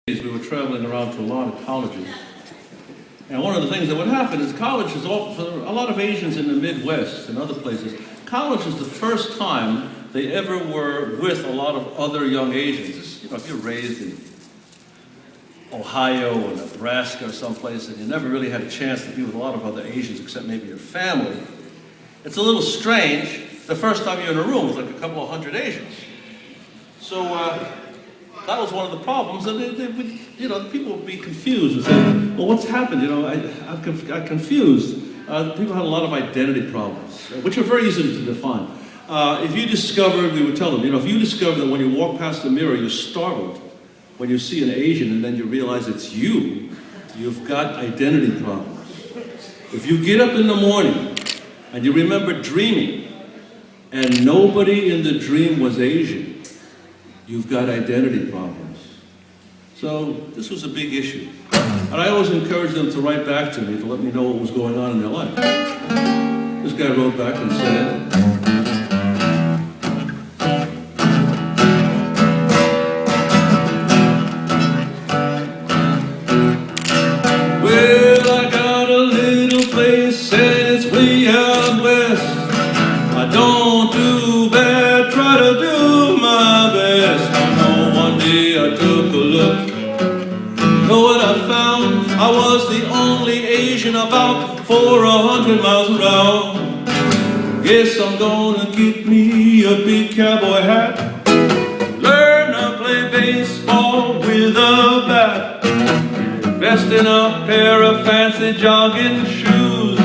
We were traveling around to a lot of colleges. And one of the things that would happen is college is often, for a lot of Asians in the Midwest and other places, college is the first time they ever were with a lot of other young Asians. You know, if you're raised in Ohio or Nebraska or someplace and you never really had a chance to be with a lot of other Asians except maybe your family, it's a little strange the first time you're in a room with like a couple of hundred Asians. So that was one of the problems, and people would be confused and say, well, what's happened? I'm confused. People had a lot of identity problems, which are very easy to define. If you discover, we would tell them, if you discover that when you walk past the mirror, you're startled when you see an Asian and then you realize it's you, you've got identity problems. If you get up in the morning and you remember dreaming and nobody in the dream was Asian, you've got identity problems. So this was a big issue. And I always encouraged them to write back to me to let me know what was going on in their life. This guy wrote back and said, well, I got a little place and it's way out west. I don't do bad, try to do my best. I took a look. Know what I found? I was the only Asian about 400 miles around. Guess I'm gonna get me a big cowboy hat, learn to play baseball with a bat, invest in a pair of fancy jogging shoes,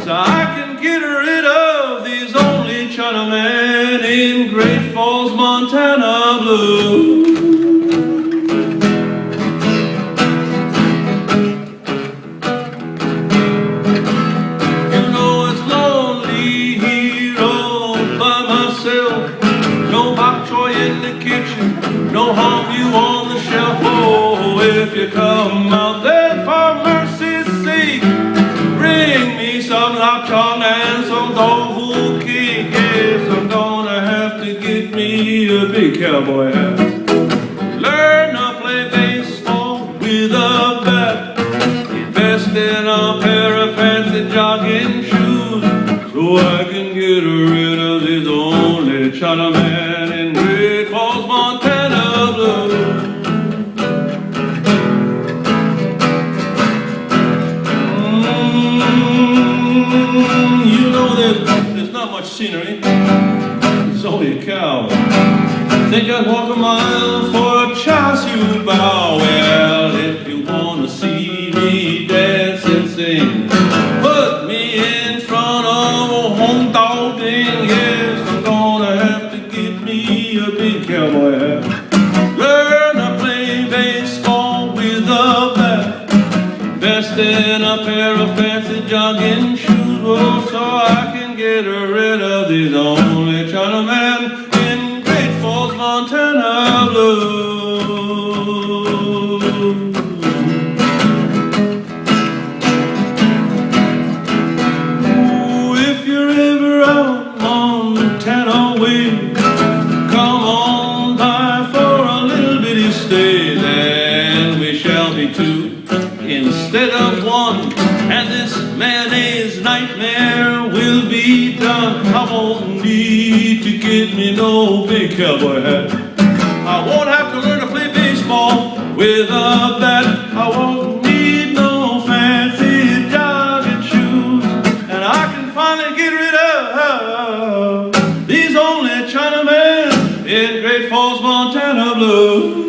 so I can get rid of these only Chinamen in Great Falls, Montana blues. No harm you on the shelf. Oh, if you come out there for mercy's sake, bring me some lapchang and some tofu cake. Yes, I'm gonna have to get me a big cowboy hat, learn to play baseball with a bat, invest in a pair of fancy jogging shoes, so I can get rid of this only Chinaman in Great Falls, Montana. There's not much scenery. It's only a cow. Think I'd walk a mile for a chow siu bao. Well, if you wanna see me dance and sing, put me in front of a Hong Dao Ding. Yes, I'm gonna have to get me a big cowboy hat, learn to play baseball with a bat, invest in a pair of fancy jogging shoes, oh, so I can get rid of these only Chinamen in Great Falls, Montana blues. Ooh, if you're ever out Montana way, come on by for a little bitty stay, then we shall be two instead of one, and this mayonnaise nightmare will be done. I won't need to get me no big cowboy hat, I won't have to learn to play baseball with a bat, I won't need no fancy jogging shoes, and I can finally get rid of these only Chinamen in Great Falls, Montana blues.